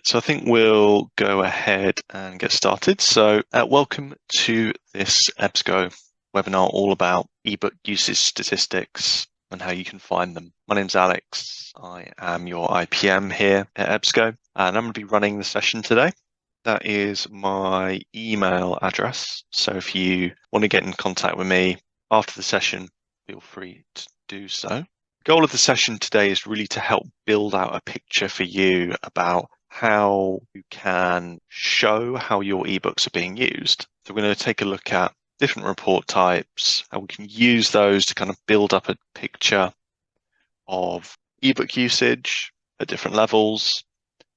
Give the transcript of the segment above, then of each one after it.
right, so I think we'll go ahead and get started. So welcome to this EBSCO webinar all about ebook usage statistics and how you can find them. My name's Alex. I am your IPM here at EBSCO, and I'm going to be running the session today. That is my email address. So if you want to get in contact with me after the session, feel free to do so. The goal of the session today is really to help build out a picture for you about how you can show how your ebooks are being used. So we're going to take a look at different report types, and we can use those to kind of build up a picture of ebook usage at different levels.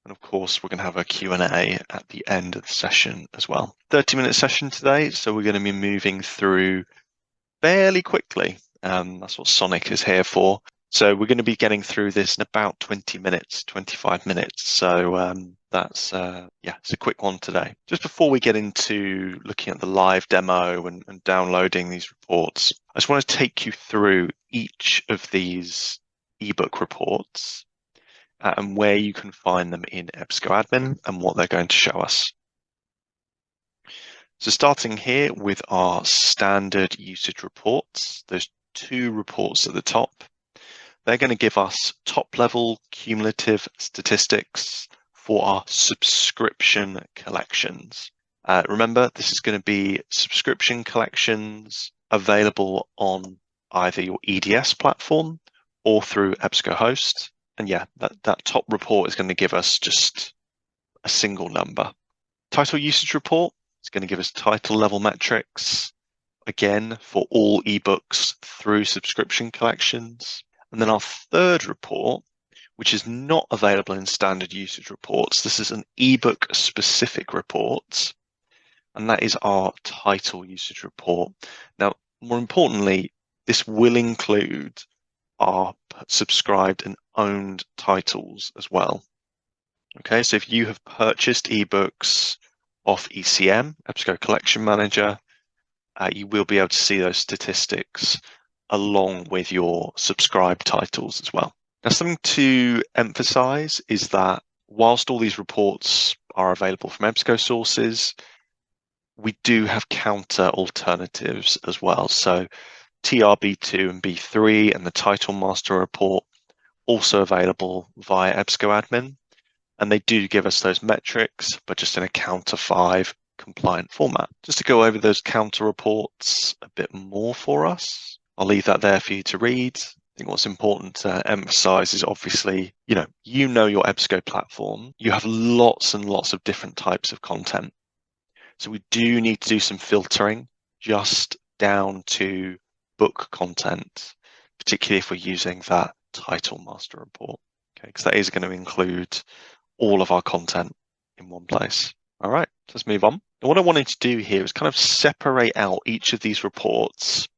And of course, we're going to have a Q&A at the end of the session as well. 30-minute session today, so we're going to be moving through fairly quickly. That's what Sonic is here for. So we're going to be getting through this in about 20 minutes, 25 minutes. So that's, it's a quick one today. Just before we get into looking at the live demo and downloading these reports, I just want to take you through each of these ebook reports and where you can find them in EBSCOadmin and what they're going to show us. So starting here with our standard usage reports, those two reports at the top, they're going to give us top-level cumulative statistics for our subscription collections. Remember, this is going to be subscription collections available on either your EDS platform or through EBSCOhost. And yeah, that top report is going to give us just a single number. Title usage report is going to give us title level metrics, again, for all ebooks through subscription collections. And then our third report, which is not available in standard usage reports, this is an ebook specific report, and that is our title usage report. Now, more importantly, this will include our subscribed and owned titles as well. Okay, so if you have purchased ebooks off ECM, EBSCO Collection Manager, you will be able to see those statistics along with your subscribed titles as well. Now, something to emphasize is that whilst all these reports are available from EBSCO sources, we do have counter alternatives as well. So TRB2 and B3 and the title master report also available via EBSCOadmin, and they do give us those metrics, but just in a counter 5 compliant format. Just to go over those counter reports a bit more for us, I'll leave that there for you to read. I think what's important to emphasize is obviously, you know your EBSCO platform. You have lots and lots of different types of content. So we do need to do some filtering just down to book content, particularly if we're using that title master report, okay, because that is going to include all of our content in one place. All right, let's move on. And what I wanted to do here is kind of separate out each of these reports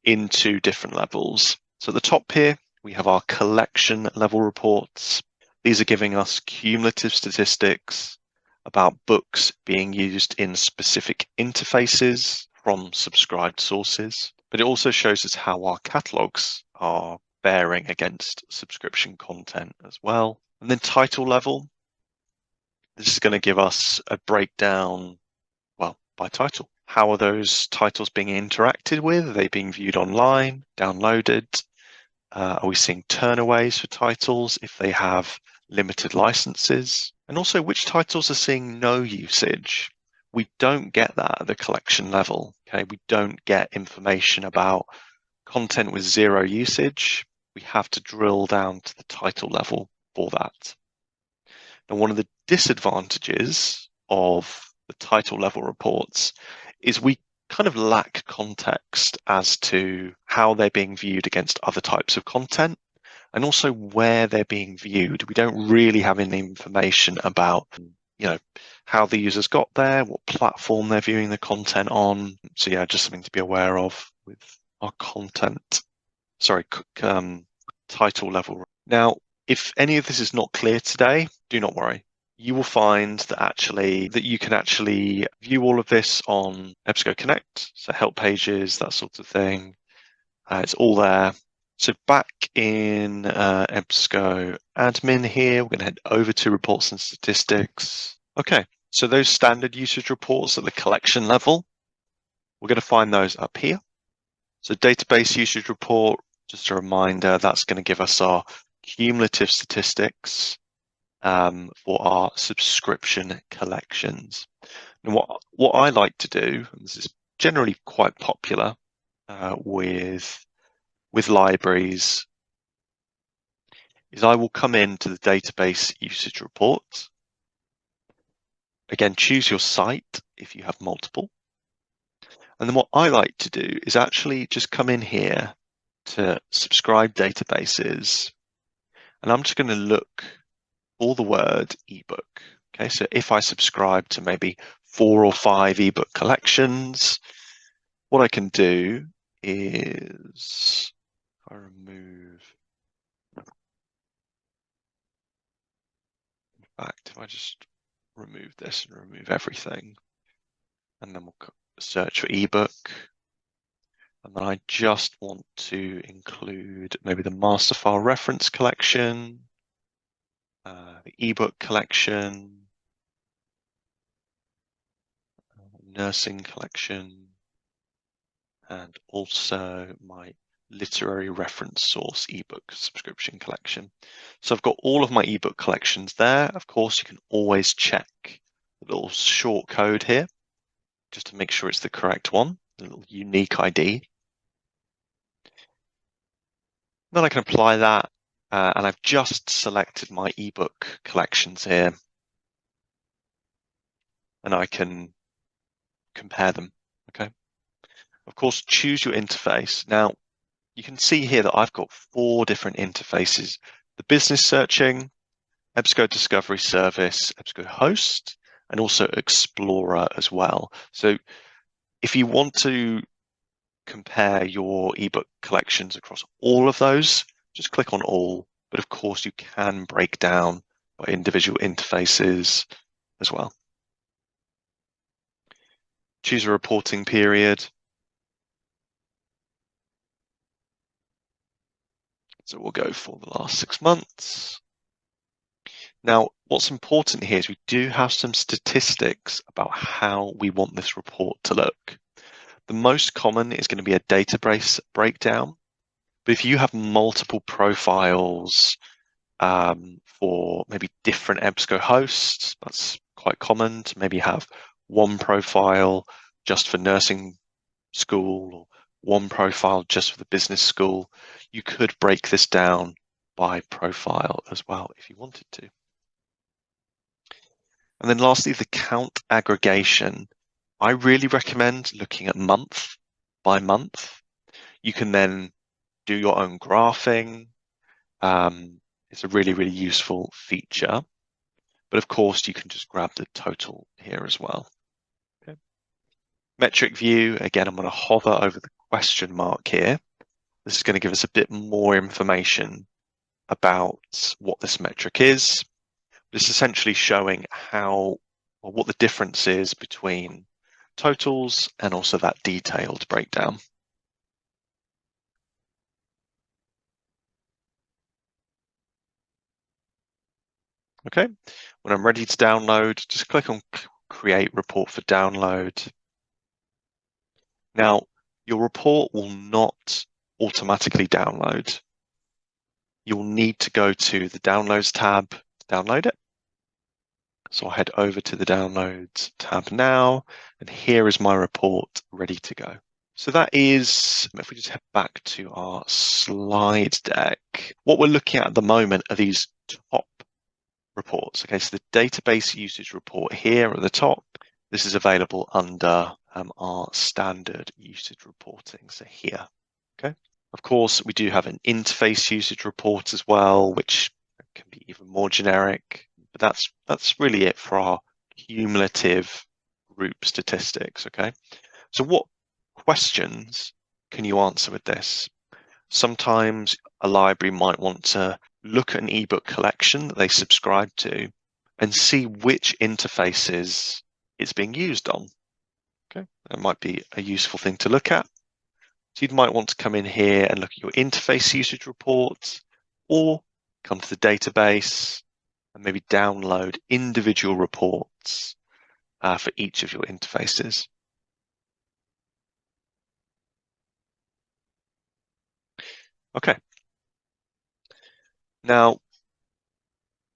into different levels. So at the top here, we have our collection level reports. These are giving us cumulative statistics about books being used in specific interfaces from subscribed sources. But it also shows us how our catalogs are bearing against subscription content as well. And then title level, this is going to give us a breakdown, well, by title. How are those titles being interacted with? Are they being viewed online, downloaded? Are we seeing turnaways for titles if they have limited licenses? And also, which titles are seeing no usage? We don't get that at the collection level. Okay, we don't get information about content with 0 usage. We have to drill down to the title level for that. Now, one of the disadvantages of the title level reports is we kind of lack context as to how they're being viewed against other types of content and also where they're being viewed. We don't really have any information about, how the users got there, what platform they're viewing the content on. So yeah, just something to be aware of with our title level. Now, if any of this is not clear today, do not worry. You will find that you can actually view all of this on EBSCO Connect, so help pages, that sort of thing. It's all there. So back in EBSCOadmin here, we're going to head over to reports and statistics. Okay, so those standard usage reports at the collection level, we're going to find those up here. So database usage report, just a reminder, that's going to give us our cumulative statistics for our subscription collections. And what I like to do, and this is generally quite popular with libraries, is I will come into the database usage report. Again, choose your site if you have multiple. And then what I like to do is actually just come in here to subscribe databases. And I'm just going to look for the word ebook. Okay, so if I subscribe to maybe 4 or 5 ebook collections, what I can do is, if I remove, in fact, if I just remove this and remove everything, and then we'll search for ebook, and then I just want to include maybe the master file reference collection, the ebook collection, nursing collection, and also my literary reference source ebook subscription collection. So I've got all of my ebook collections there. Of course, you can always check the little short code here just to make sure it's the correct one, a little unique ID. Then I can apply that, and I've just selected my ebook collections here, and I can compare them, okay? Of course, choose your interface. Now, you can see here that I've got 4 different interfaces: the business searching, EBSCO Discovery Service, EBSCO Host, and also Explorer as well. So if you want to compare your ebook collections across all of those, just click on all. But of course, you can break down by individual interfaces as well. Choose a reporting period. So we'll go for the last 6 months. Now, what's important here is we do have some statistics about how we want this report to look. The most common is going to be a database breakdown. But if you have multiple profiles for maybe different EBSCO hosts, that's quite common to maybe have one profile just for nursing school or one profile just for the business school. You could break this down by profile as well if you wanted to. And then lastly, the count aggregation. I really recommend looking at month by month. You can then do your own graphing. It's a really, really useful feature. But of course, you can just grab the total here as well. Okay. Metric view, again, I'm going to hover over the question mark here. This is going to give us a bit more information about what this metric is. It's essentially showing what the difference is between totals and also that detailed breakdown. Okay, when I'm ready to download, just click on Create Report for Download. Now, your report will not automatically download. You'll need to go to the Downloads tab to download it. So I'll head over to the Downloads tab now, and here is my report ready to go. So that is, if we just head back to our slide deck, what we're looking at the moment are these top reports. Okay, so the database usage report here at the top, this is available under our standard usage reporting, so here, okay? Of course, we do have an interface usage report as well, which can be even more generic, but that's really it for our cumulative group statistics, okay? So what questions can you answer with this? Sometimes a library might want to look at an ebook collection that they subscribe to and see which interfaces it's being used on. Okay, that might be a useful thing to look at. So you might want to come in here and look at your interface usage report, or come to the database and maybe download individual reports for each of your interfaces. Okay. Now, if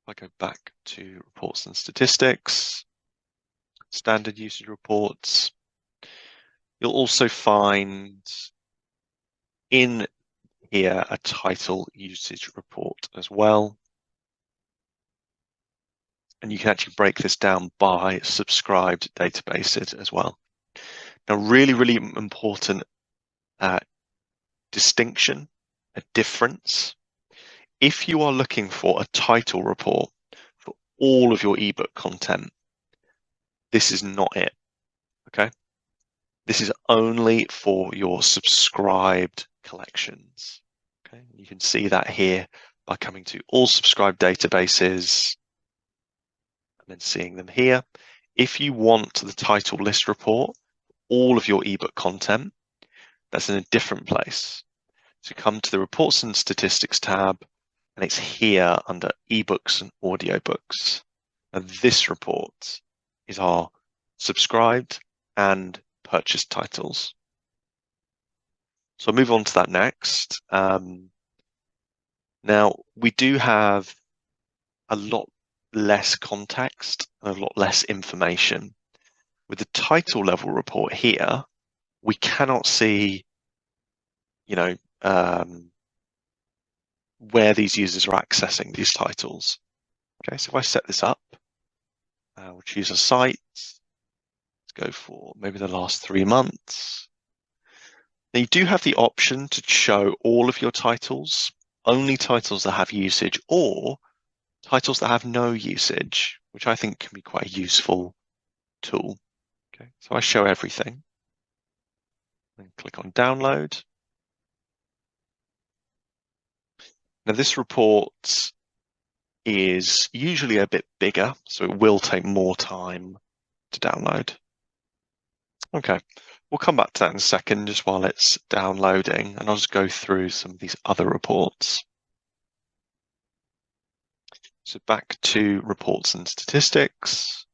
I go back to reports and statistics, standard usage reports, you'll also find in here a title usage report as well. And you can actually break this down by subscribed databases as well. Now, really, really important distinction, a difference. If you are looking for a title report for all of your ebook content, this is not it, okay? This is only for your subscribed collections, okay? You can see that here by coming to all subscribed databases and then seeing them here. If you want the title list report, all of your ebook content, that's in a different place. So come to the Reports and Statistics tab, and it's here under eBooks and audiobooks. And this report is our subscribed and purchased titles. So I'll move on to that next. Now, we do have a lot less context and a lot less information. With the title level report here, we cannot see, where these users are accessing these titles. Okay, so if I set this up, we'll choose a site. Let's go for maybe the last 3 months. Now you do have the option to show all of your titles, only titles that have usage, or titles that have no usage, which I think can be quite a useful tool. Okay, so I show everything. Then click on download. Now this report is usually a bit bigger, so it will take more time to download. Okay, we'll come back to that in a second, just while it's downloading, and I'll just go through some of these other reports. So back to reports and statistics.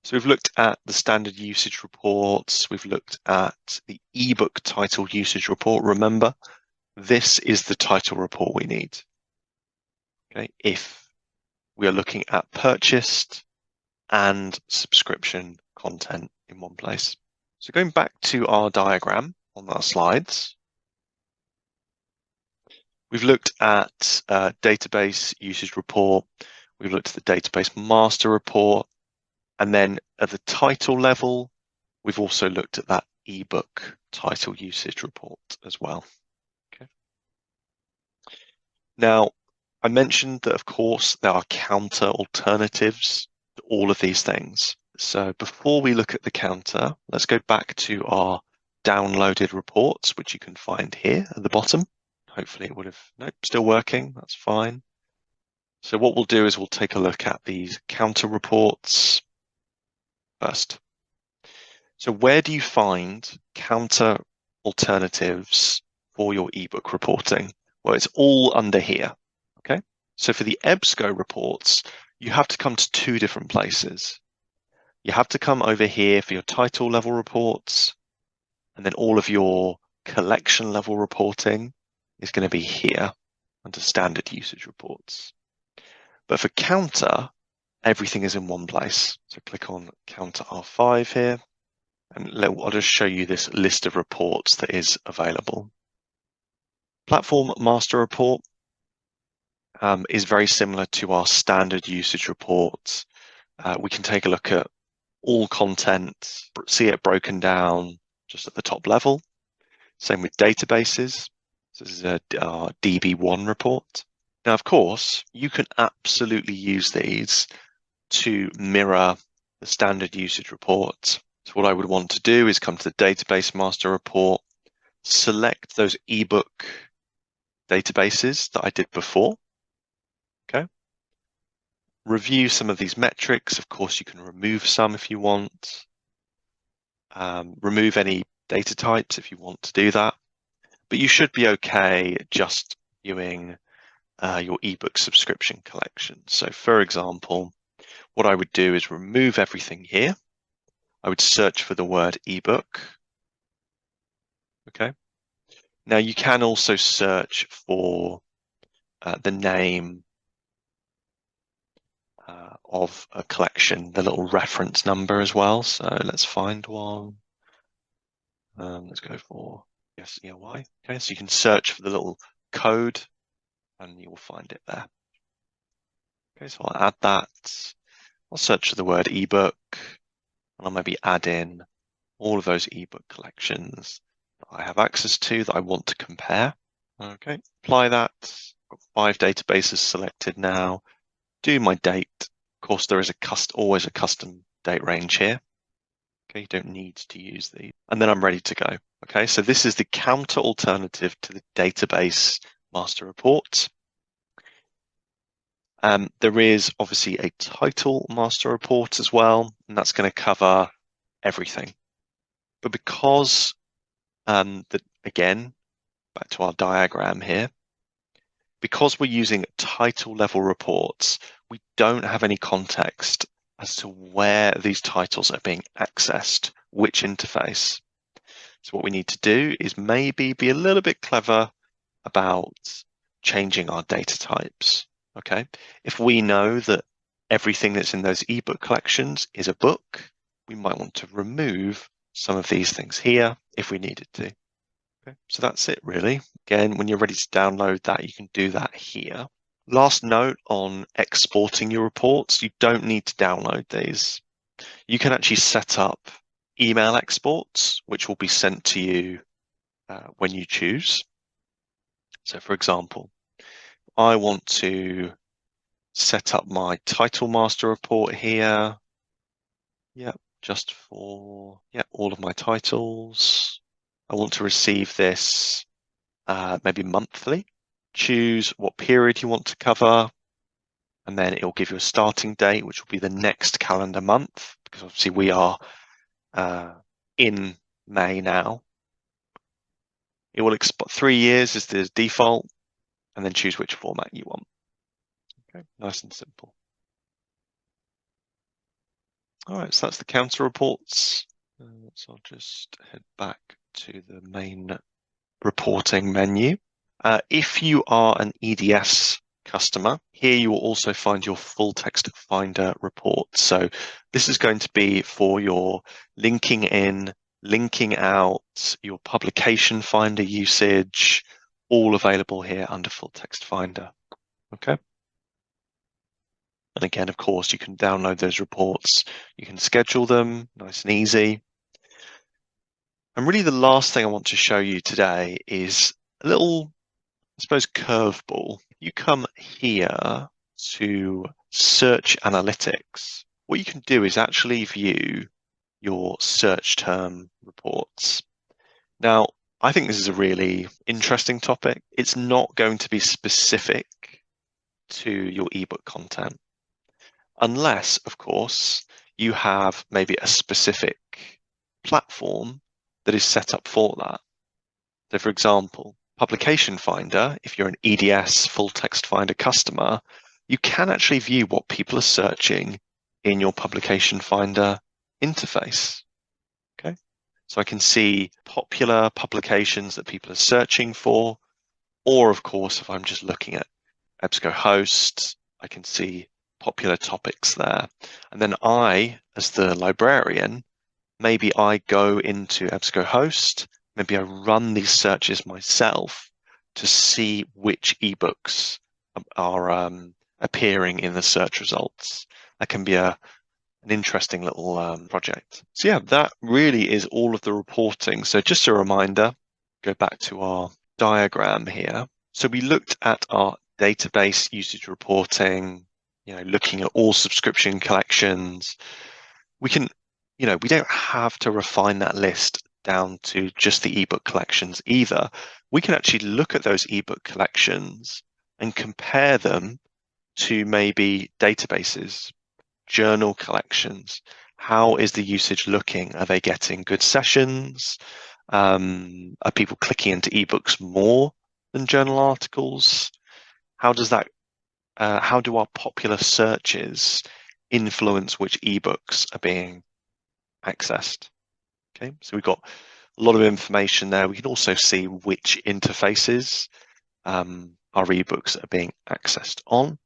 So we've looked at the standard usage reports. We've looked at the ebook title usage report. Remember, this is the title report we need. Okay, if we are looking at purchased and subscription content in one place. So going back to our diagram on our slides, we've looked at database usage report. We've looked at the database master report. And then at the title level, we've also looked at that ebook title usage report as well. Okay. Now, I mentioned that, of course, there are counter alternatives to all of these things. So before we look at the counter, let's go back to our downloaded reports, which you can find here at the bottom. Hopefully it would have, nope, still working, that's fine. So what we'll do is we'll take a look at these counter reports first. So where do you find counter alternatives for your ebook reporting? Well, it's all under here, okay? So for the EBSCO reports, you have to come to 2 different places. You have to come over here for your title level reports, and then all of your collection level reporting is going to be here under standard usage reports. But for counter, everything is in one place. So click on counter R5 here, and I'll just show you this list of reports that is available. Platform master report is very similar to our standard usage reports. We can take a look at all content, see it broken down just at the top level. Same with databases. So this is a DB1 report. Now, of course, you can absolutely use these to mirror the standard usage report. So what I would want to do is come to the database master report, select those ebook databases that I did before. Okay. Review some of these metrics. Of course, you can remove some if you want. Remove any data types if you want to do that, but you should be okay just viewing your ebook subscription collection. So for example, what I would do is remove everything here. I would search for the word ebook. Okay. Now you can also search for the name of a collection, the little reference number as well. So let's find one. Let's go for EBSCO. Okay, so you can search for the little code and you will find it there. Okay, so I'll add that. I'll search for the word ebook and I'll maybe add in all of those ebook collections that I have access to that I want to compare. Okay, apply that. Got 5 databases selected now. Do my date. Of course, there is always a custom date range here. Okay, you don't need to use these. And then I'm ready to go. Okay, so this is the counter alternative to the database master report. There is obviously a title master report as well, and that's going to cover everything. But because, again, back to our diagram here, because we're using title level reports, we don't have any context as to where these titles are being accessed, which interface. So what we need to do is maybe be a little bit clever about changing our data types. Okay, if we know that everything that's in those ebook collections is a book, we might want to remove some of these things here if we needed to. Okay, so that's it really. Again, when you're ready to download that, you can do that here. Last note on exporting your reports, you don't need to download these. You can actually set up email exports, which will be sent to you when you choose. So for example, I want to set up my title master report here. Yep, just for all of my titles. I want to receive this maybe monthly. Choose what period you want to cover, and then it will give you a starting date, which will be the next calendar month, because obviously we are in May now. It will export 3 years is the default, and then choose which format you want. Okay, nice and simple. All right, so that's the counter reports. So I'll just head back to the main reporting menu. If you are an EDS customer, here you will also find your full text finder report. So this is going to be for your linking in, linking out, your publication finder usage, all available here under full text finder. Okay. And again, of course, you can download those reports. You can schedule them nice and easy. And really the last thing I want to show you today is a little, I suppose, curveball. You come here to search analytics. What you can do is actually view your search term reports. Now, I think this is a really interesting topic. It's not going to be specific to your ebook content, unless, of course, you have maybe a specific platform that is set up for that. So for example, Publication Finder, if you're an EDS full text finder customer, you can actually view what people are searching in your Publication Finder interface. Okay, so I can see popular publications that people are searching for, or of course, if I'm just looking at EBSCO hosts, I can see popular topics there. And then I, as the librarian, maybe I go into EBSCO host, maybe I run these searches myself to see which ebooks are appearing in the search results. That can be an interesting little project. So yeah, that really is all of the reporting. So just a reminder, go back to our diagram here. So we looked at our database usage reporting, looking at all subscription collections. We can, we don't have to refine that list down to just the ebook collections either. We can actually look at those ebook collections and compare them to maybe databases, journal collections. How is the usage looking? Are they getting good sessions? Are people clicking into eBooks more than journal articles? How does that? How do our popular searches influence which eBooks are being accessed? Okay, so we've got a lot of information there. We can also see which interfaces our eBooks are being accessed on.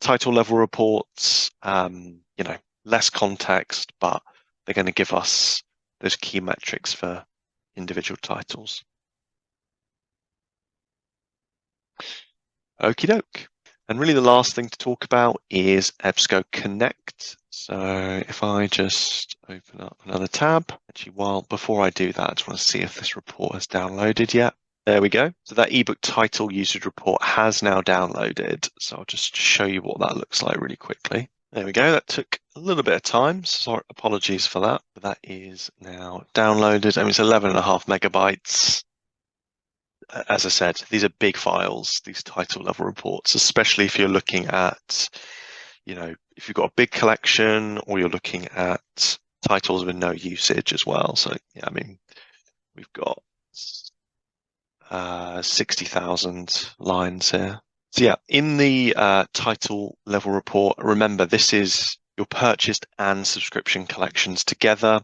Title level reports, less context, but they're going to give us those key metrics for individual titles. Okie doke. And really the last thing to talk about is EBSCO Connect. So if I just open up another tab, actually, before I do that, I just want to see if this report has downloaded yet. There we go. So that ebook title usage report has now downloaded. So I'll just show you what that looks like really quickly. There we go. That took a little bit of time. Sorry, apologies for that. But that is now downloaded. I mean, it's 11.5 megabytes. As I said, these are big files, these title level reports, especially if you're looking at, if you've got a big collection or you're looking at titles with no usage as well. So, yeah, I mean, we've got 60,000 lines here. So yeah, in the title level report, remember this is your purchased and subscription collections together.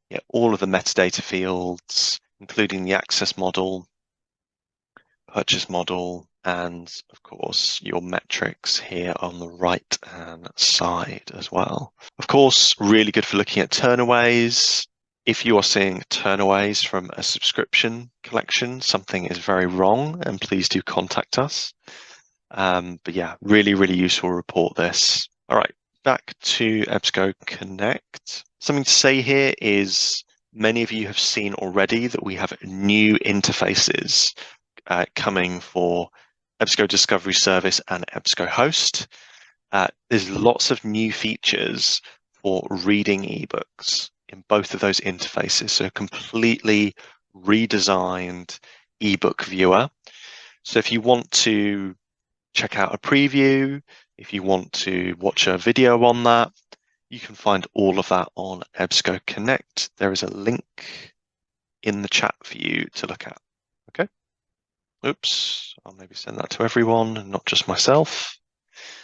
Yeah, all of the metadata fields, including the access model, purchase model, and of course your metrics here on the right hand side as well. Of course, really good for looking at turnaways. If you are seeing turnaways from a subscription collection, something is very wrong, and please do contact us. But yeah, really, really useful report this. All right, back to EBSCO Connect. Something to say here is many of you have seen already that we have new interfaces coming for EBSCO Discovery Service and EBSCO Host. There's lots of new features for reading ebooks in both of those interfaces. So completely redesigned ebook viewer. So if you want to check out a preview, if you want to watch a video on that, you can find all of that on EBSCO Connect. There is a link in the chat for you to look at. Okay. Oops, I'll maybe send that to everyone and not just myself.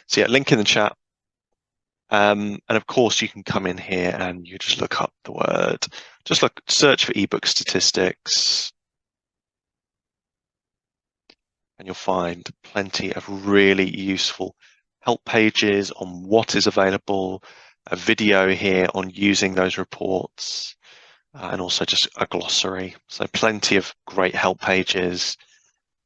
So yeah, link in the chat. And of course, you can come in here and you just look up the word, search for ebook statistics, and you'll find plenty of really useful help pages on what is available, a video here on using those reports, and also just a glossary. So plenty of great help pages.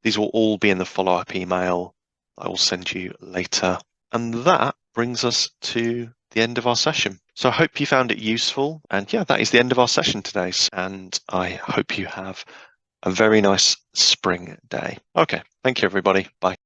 These will all be in the follow-up email I will send you later. And that brings us to the end of our session. So I hope you found it useful. And yeah, that is the end of our session today. And I hope you have a very nice spring day. Okay, thank you, everybody. Bye.